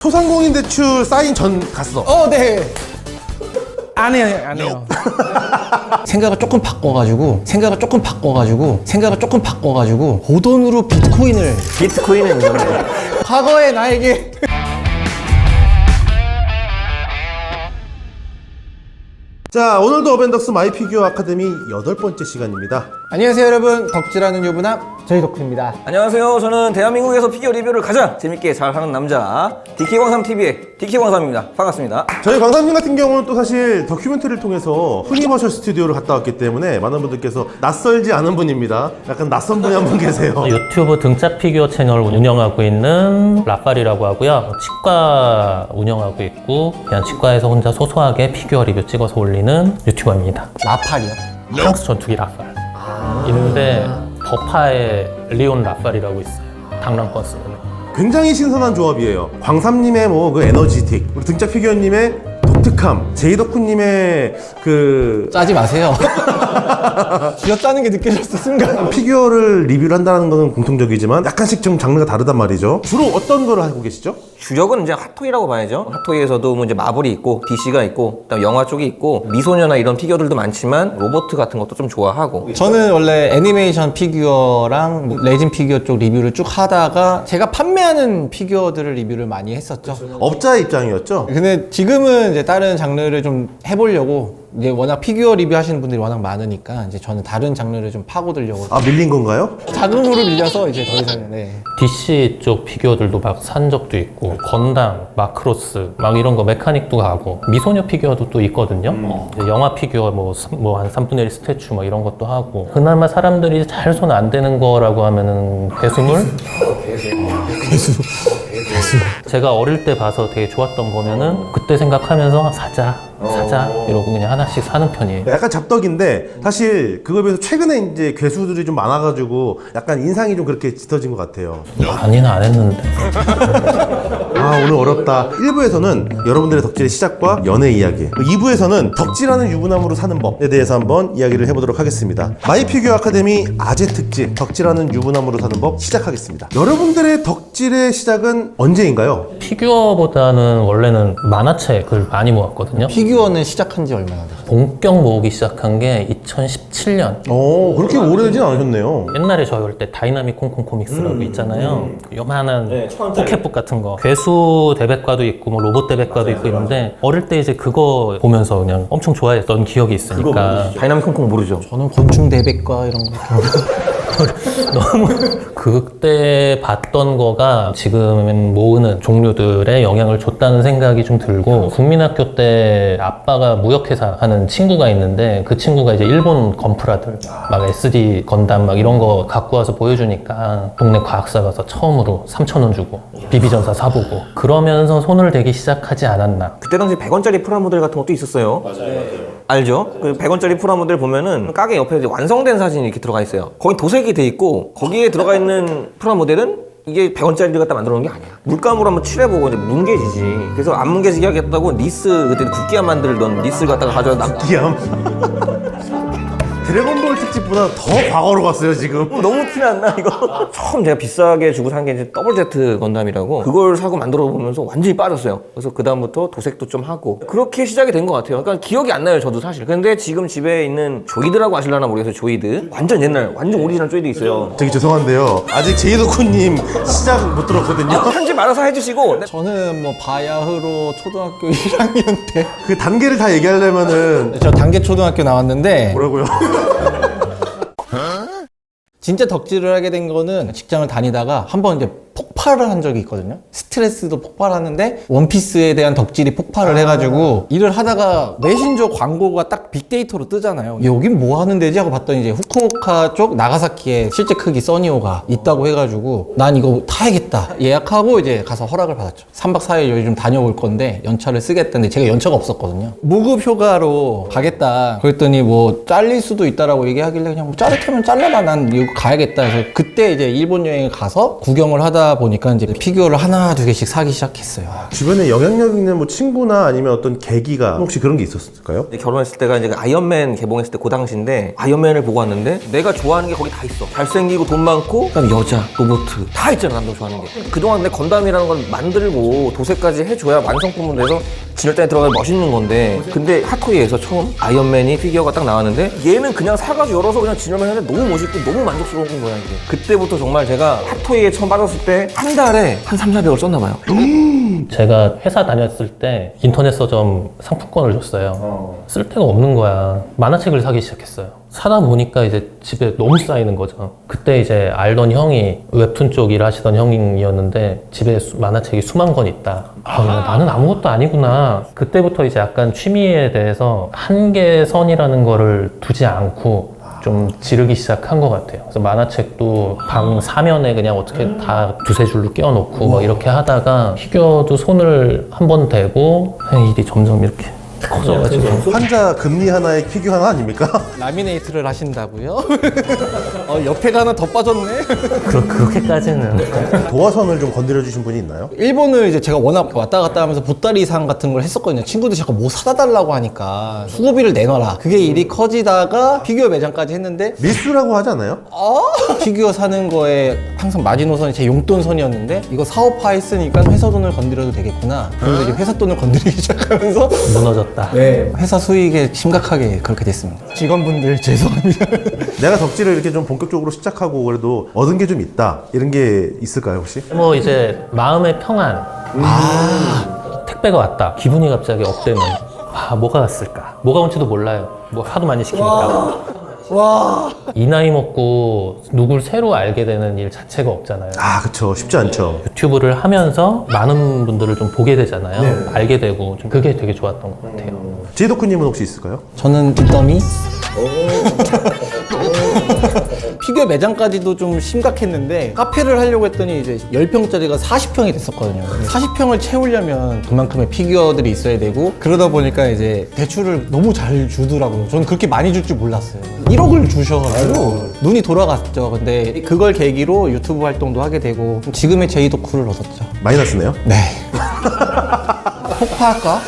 소상공인 대출 사인 전 갔어. 네. 안 해요. 생각을 조금 바꿔가지고 그 돈으로 비트코인은 이거네. 과거의 나에게 자, 오늘도 어벤져스 마이피규어 아카데미 8번째 시간입니다. 안녕하세요 여러분, 덕질하는 유부남 저희 덕후입니다. 안녕하세요. 저는 대한민국에서 피규어 리뷰를 가장 재밌게 잘하는 남자 디키광삼TV의 디키광삼입니다. 반갑습니다. 저희 광삼님 같은 경우는 또 사실 다큐멘터리를 통해서 유니버셜 스튜디오를 갔다 왔기 때문에 많은 분들께서 낯설지 않은 분입니다. 약간 낯선 분이 한 분 계세요. 유튜브 등짝 피규어 채널 운영하고 있는 라팔이라고 하고요. 치과 운영하고 있고 그냥 치과에서 혼자 소소하게 피규어 리뷰 찍어서 올리는 유튜버입니다. 라팔이요? 프랑스 전투기 라팔 있는데 버파의 리온 라팔이라고 있어요. 당랑권 쓰는. 굉장히 신선한 조합이에요. 광삼님의 뭐 그 에너지틱, 우리 등짝 피규어님의 독특함, 제이덕후님의 그 짜지 마세요. 쥐어짜는 게 느껴졌어 순간. 피규어를 리뷰를 한다는 것은 공통적이지만 약간씩 좀 장르가 다르단 말이죠. 주로 어떤 거를 하고 계시죠? 주력은 이제 핫토이라고 봐야죠. 핫토이에서도 뭐 이제 마블이 있고 DC가 있고 그다음 영화 쪽이 있고 미소녀나 이런 피규어들도 많지만 로봇 같은 것도 좀 좋아하고. 저는 원래 애니메이션 피규어랑 뭐 레진 피규어 쪽 리뷰를 쭉 하다가 제가 판매하는 피규어들을 리뷰를 많이 했었죠. 업자의 입장이었죠? 근데 지금은 이제 다른 장르를 좀 해보려고, 이제 워낙 피규어 리뷰 하시는 분들이 워낙 많으니까 이제 저는 다른 장르를 좀 파고들려고. 아, 밀린 건가요? 자금으로 밀려서 이제 더 이상. DC 쪽 피규어들도 막 산 적도 있고 건담, 마크로스 막 이런 거 메카닉도 가고 미소녀 피규어도 또 있거든요. 이제 영화 피규어 뭐 한 3분의 1 스태츄 뭐 이런 것도 하고. 그나마 사람들이 잘 손 안 대는 거라고 하면은 괴수물? 제가 어릴 때 봐서 되게 좋았던 거면은 그때 생각하면서 사자 이러고 그냥 하나씩 사는 편이에요. 약간 잡덕인데 사실 그거에 비해서 최근에 이제 괴수들이 좀 많아가지고 약간 인상이 좀 그렇게 짙어진 것 같아요. 많이는 안 했는데. 아, 오늘 어렵다. 1부에서는 여러분들의 덕질의 시작과 연애 이야기, 2부에서는 덕질하는 유부남으로 사는 법에 대해서 한번 이야기를 해보도록 하겠습니다. 마이피규어 아카데미 아재 특집 덕질하는 유부남으로 사는 법 시작하겠습니다. 여러분들의 덕질의 시작은 언제인가요? 피규어보다는 원래는 만화책을 많이 모았거든요. 피규어는 시작한 지 얼마나 되죠? 본격 모으기 시작한 게 2017년. 그렇게 오래되진 않으셨네요. 옛날에 저희 올 때 다이나믹 콩콩 코믹스라고 있잖아요. 그 요만한 포켓북 같은 거. 괴수 대백과도 있고 뭐 로봇 대백과도 있고 있는데 어릴 때 이제 그거 보면서 그냥 엄청 좋아했던 기억이 있으니까. 다이나믹 콩콩 모르죠? 저는 곤충 대백과 이런 거. 너무 그때 봤던 거가 지금 모으는 종류들에 영향을 줬다는 생각이 좀 들고, 국민학교 때 아빠가 무역회사 하는 친구가 있는데 그 친구가 이제 일본 건프라들 막 SD 건담 막 이런 거 갖고 와서 보여주니까 동네 과학사 가서 처음으로 3,000원 주고 비비전사 사보고 그러면서 손을 대기 시작하지 않았나. 그때 당시 100원짜리 프라모델 같은 것도 있었어요. 맞아요. 알죠? 그 100원짜리 프라모델 보면은 가게 옆에 이제 완성된 사진이 이렇게 들어가 있어요. 거기 도색이 돼 있고 거기에 들어가 있는 프라모델은 이게 100원짜리를 갖다 만들어 놓은 게 아니야. 물감으로 한번 칠해보고 이제 뭉개지지. 그래서 안 뭉개지게 하겠다고 니스, 그때 국기암 만들던 니스를 갖다가 가져다 기암. 드래곤볼 특집보다 더 과거로 갔어요 지금. 너무 티났나 이거? 처음 제가 비싸게 주고 산 게 이제 더블 제트 건담이라고, 그걸 사고 만들어 보면서 완전히 빠졌어요. 그래서 그 다음부터 도색도 좀 하고 그렇게 시작이 된 것 같아요. 그러니까 기억이 안 나요 저도 사실. 근데 지금 집에 있는 조이드라고 아실라나 모르겠어요. 조이드 완전 옛날 완전 오리지널 조이드 있어요. 저기 죄송한데요, 아직 제이도쿠님 시작 못 들었거든요. 편집 알아서 해주시고. 저는 뭐 바야흐로 초등학교 1학년 때, 그 단계를 다 얘기하려면은 저 단계 초등학교 나왔는데, 뭐라고요? 진짜 덕질을 하게 된 거는 직장을 다니다가 한번 이제 폭발을 한 적이 있거든요. 스트레스도 폭발하는데 원피스에 대한 덕질이 폭발을 해가지고 일을 하다가 메신저 광고가 딱 빅데이터로 뜨잖아요. 여긴 뭐 하는 데지 하고 봤더니 이제 후쿠오카 쪽 나가사키에 실제 크기 써니오가 있다고 해가지고 난 이거 타야겠다 예약하고 이제 가서 허락을 받았죠. 3박 4일 여기 좀 다녀올 건데 연차를 쓰겠다는데 제가 연차가 없었거든요. 무급 휴가로 가겠다 그랬더니 뭐 잘릴 수도 있다라고 얘기하길래 그냥 뭐 자를 테면 잘라라, 난 이거 가야겠다 해서 그때 이제 일본 여행을 가서 구경을 하다 보니까 이제 피규어를 하나 두 개씩 사기 시작했어요. 주변에 영향력 있는 뭐 친구나 아니면 어떤 계기가 혹시 그런 게 있었을까요? 이제 결혼했을 때가 이제 아이언맨 개봉했을 때 그 당시인데 아이언맨을 보고 왔는데 내가 좋아하는 게 거기 다 있어. 잘생기고 돈 많고 그다음에 여자, 로봇 다 있잖아. 남들 좋아하는 게. 그동안 내 건담이라는 걸 만들고 도색까지 해줘야 완성품으로 돼서 진열단에 들어가면 멋있는 건데 근데 핫토이에서 처음 아이언맨이 피규어가 딱 나왔는데 얘는 그냥 사가지고 열어서 그냥 진열만 했는데 너무 멋있고 너무 만족스러운 거야 이게. 그때부터 정말 제가 핫토이에 처음 빠졌을 때 한 달에 한 3,400을 썼나 봐요. 제가 회사 다녔을 때 인터넷 서점 상품권을 줬어요. 쓸 데가 없는 거야. 만화책을 사기 시작했어요. 사다 보니까 이제 집에 너무 쌓이는 거죠. 그때 이제 알던 형이 웹툰 쪽 일하시던 형이었는데 집에 만화책이 수만 권 있다. 나는 아무것도 아니구나. 그때부터 이제 약간 취미에 대해서 한계선이라는 거를 두지 않고 좀 지르기 시작한 것 같아요. 그래서 만화책도 방 사면에 그냥 어떻게 다 두세 줄로 끼워놓고 막 이렇게 하다가 피규어도 손을 한 번 대고 일이 점점 이렇게 커져가지고 환자 금리 하나에 피규어 하나 아닙니까? 라미네이트를 하신다고요? 옆에가 하나 더 빠졌네? 그렇게까지는. 도화선을 좀 건드려 주신 분이 있나요? 일본을 이제 제가 워낙 왔다 갔다 하면서 보따리상 같은 걸 했었거든요. 친구들이 자꾸 뭐 사다 달라고 하니까 수고비를 내놔라. 그게 일이 커지다가 피규어 매장까지 했는데 미수라고 하지 않아요? 피규어 사는 거에 항상 마지노선이 제 용돈선이었는데 이거 사업화 했으니까 회사 돈을 건드려도 되겠구나. 그래서 이제 회사 돈을 건드리기 시작하면서 무너졌다. 네, 회사 수익에 심각하게 그렇게 됐습니다. 직원분들 죄송합니다. 내가 덕질을 이렇게 좀 본격적으로 시작하고 그래도 얻은 게 좀 있다 이런 게 있을까요 혹시? 뭐 이제 마음의 평안. 택배가 왔다. 기분이 갑자기 업되면 뭐가 왔을까? 뭐가 온지도 몰라요. 뭐 하도 많이 시키니까. 이 나이 먹고 누굴 새로 알게 되는 일 자체가 없잖아요. 그쵸 쉽지 않죠. 유튜브를 하면서 많은 분들을 좀 보게 되잖아요. 알게 되고 좀 그게 되게 좋았던 것 같아요. 제이도쿠님은 혹시 있을까요? 저는 뒷더미. 피규어 매장까지도 좀 심각했는데 카페를 하려고 했더니 이제 10평짜리가 40평이 됐었거든요. 40평을 채우려면 그만큼의 피규어들이 있어야 되고 그러다 보니까 이제 대출을 너무 잘 주더라고요. 저는 그렇게 많이 줄 줄 몰랐어요. 1억을 주셔가지고 눈이 돌아갔죠. 근데 그걸 계기로 유튜브 활동도 하게 되고 지금의 제이도쿠를 얻었죠. 마이너스네요. 네. 폭파할까?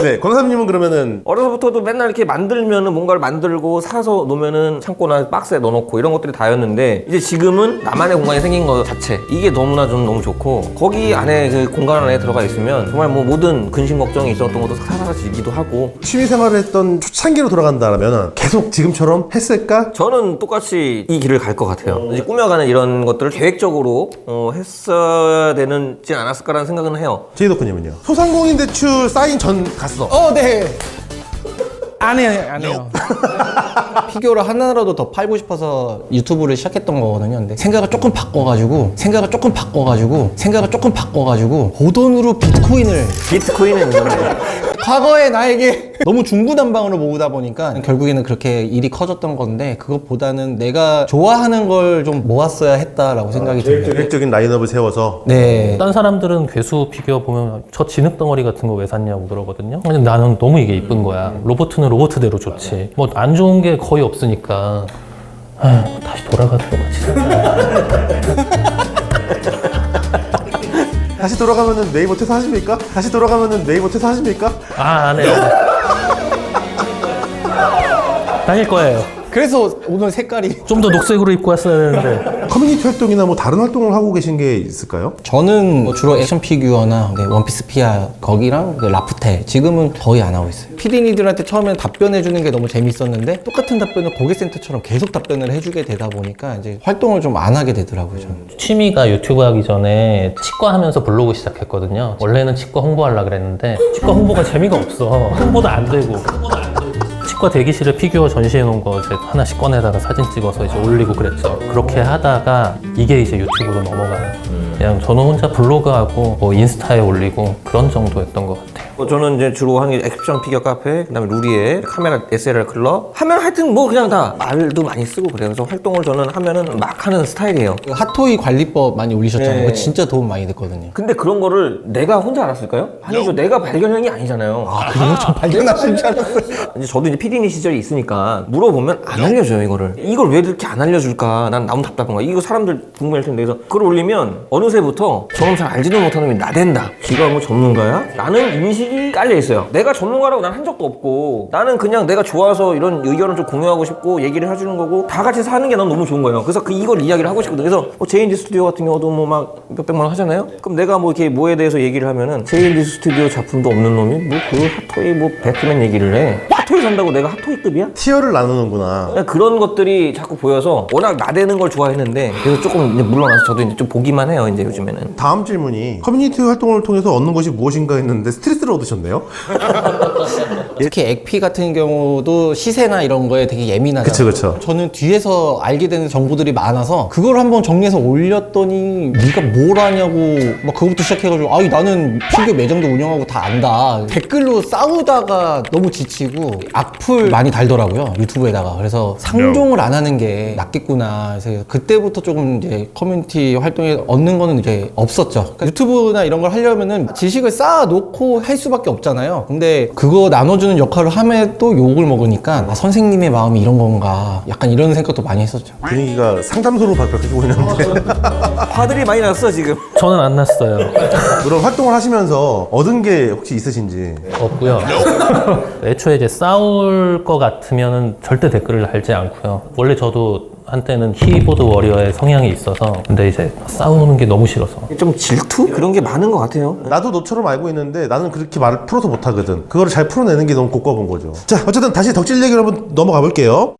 네, 권사님은 그러면은 어려서부터도 맨날 이렇게 만들면은 뭔가를 만들고 사서 놓으면은 창고나 박스에 넣어놓고 이런 것들이 다였는데 이제 지금은 나만의 공간이 생긴 것 자체 이게 너무나 좀 너무 좋고 거기 안에 그 공간 안에 들어가 있으면 정말 뭐 모든 근심 걱정이 있었던 것도 사라지기도 하고 취미 생활을 했던 초창기로 돌아간다면 계속 지금처럼 했을까? 저는 똑같이 이 길을 갈 것 같아요. 이제 꾸며가는 이런 것들을 계획적으로 했어야 되지 않았을까라는 생각은 해요. 제이도쿠님은요? 소상공인 대출 사인 전 갔어. 네. 안 해요. 피규어를 하나라도 더 팔고 싶어서 유튜브를 시작했던 거거든요. 근데 생각을 조금 바꿔가지고 고돈으로 비트코인을 비트코인은 이거는 과거에 나에게 너무 중구난방으로 모으다 보니까 결국에는 그렇게 일이 커졌던 건데 그것보다는 내가 좋아하는 걸 좀 모았어야 했다라고 생각이 듭니다. 계획적인 라인업을 세워서 네. 딴 사람들은 괴수 피규어 보면 저 진흙덩어리 같은 거 왜 샀냐고 그러거든요. 근데 나는 너무 이게 이쁜 거야. 로봇은 로봇대로 좋지. 뭐 안 좋은 게 거의 없으니까 다시 돌아가도록 하지. 다시 돌아가면은 네이버 퇴사하십니까? 안 해요. 다닐 거예요. 그래서 오늘 색깔이 좀 더 녹색으로 입고 왔어야 되는데. 커뮤니티 활동이나 뭐 다른 활동을 하고 계신 게 있을까요? 저는 뭐 주로 액션 피규어나 원피스 피아 거기랑 라프텔 지금은 거의 안 하고 있어요. 피디니들한테 처음엔 답변해주는 게 너무 재밌었는데 똑같은 답변을 고객센터처럼 계속 답변을 해주게 되다 보니까 이제 활동을 좀 안 하게 되더라고요. 저는. 취미가 유튜브 하기 전에 치과 하면서 블로그 시작했거든요. 원래는 치과 홍보하려고 그랬는데 치과 홍보가 재미가 없어. 홍보도 안 되고. 치과 대기실에 피규어 전시해 놓은 거 이제 하나씩 꺼내다가 사진 찍어서 이제 올리고 그랬죠. 그렇게 하다가 이게 이제 유튜브로 넘어가요. 그냥 저는 혼자 블로그하고 뭐 인스타에 올리고 그런 정도였던 것 같아요. 저는 이제 주로 하는 게 액션 피겨 카페, 그다음에 루리에 카메라 SLR 클럽 하면 하여튼 뭐 그냥 다 말도 많이 쓰고 그래요. 그래서 활동을 저는 하면은 막 하는 스타일이에요. 그 핫토이 관리법 많이 올리셨잖아요. 네. 그거 진짜 도움 많이 됐거든요. 근데 그런 거를 내가 혼자 알았을까요? 아니죠. 내가 발견한 게 아니잖아요. 그래요? 전 발견하신 줄 알았어요. 이제 저도 이제 PD니 시절이 있으니까 물어보면 안 알려줘요, 이거를. 이걸 왜 이렇게 안 알려줄까? 난 너무 답답한 거야. 이거 사람들 궁금할 텐데. 그래서 글 올리면 어느새부터 저놈 잘 알지도 못하는 놈이 나댄다. 지가 뭐 전문가야? 라는 인식이 깔려 있어요. 내가 전문가라고 난 한 적도 없고 나는 그냥 내가 좋아서 이런 의견을 좀 공유하고 싶고 얘기를 해주는 거고 다 같이 사는 게 난 너무 좋은 거예요. 그래서 이걸 이야기를 하고 싶거든요. 그래서 JND 스튜디오 같은 경우도 뭐 막 몇백만 원 하잖아요? 그럼 내가 뭐 이렇게 뭐에 대해서 얘기를 하면은 JND 스튜디오 작품도 없는 놈이 뭐 그 핫토이 뭐 배트맨 얘기를 해. 핫토이 산다고 내가 핫토이급이야? 티어를 나누는구나. 그냥 그런 것들이 자꾸 보여서 워낙 나대는 걸 좋아했는데 그래서 조금 이제 물러나서 저도 이제 좀 보기만 해요, 이제 요즘에는. 다음 질문이 커뮤니티 활동을 통해서 얻는 것이 무엇인가 했는데 스트레스를 얻으셨네요? 특히 액피 같은 경우도 시세나 이런 거에 되게 예민하잖아요. 그쵸. 저는 뒤에서 알게 되는 정보들이 많아서 그걸 한번 정리해서 올렸더니 네가 뭘 아냐고 막 그것부터 시작해가지고 아이 나는 피규어 매장도 운영하고 다 안다. 댓글로 싸우다가 너무 지치고 악플 많이 달더라고요, 유튜브에다가. 그래서 상종을 안 하는 게 낫겠구나. 그래서 그때부터 조금 이제 커뮤니티 활동에 얻는 거는 이제 없었죠. 그러니까 유튜브나 이런 걸 하려면은 지식을 쌓아놓고 할 수밖에 없잖아요. 근데 그거 나눠주는 역할을 함에도 욕을 먹으니까 아, 선생님의 마음이 이런 건가 약간 이런 생각도 많이 했었죠. 분위기가 상담소로 바뀌고 있는데 화들이 많이 났어, 지금. 저는 안 났어요. 그런 활동을 하시면서 얻은 게 혹시 있으신지? 없고요. 애초에 이제 싸울 것 같으면은 절대 댓글을 달지 않고요. 원래 저도 한때는 키보드 워리어의 성향이 있어서 근데 이제 싸우는 게 너무 싫어서 좀 질투? 그런 게 많은 것 같아요. 나도 너처럼 알고 있는데 나는 그렇게 말을 풀어서 못하거든. 그거를 잘 풀어내는 게 너무 고가본 거죠. 자, 어쨌든 다시 덕질 얘기로 한번 넘어가 볼게요.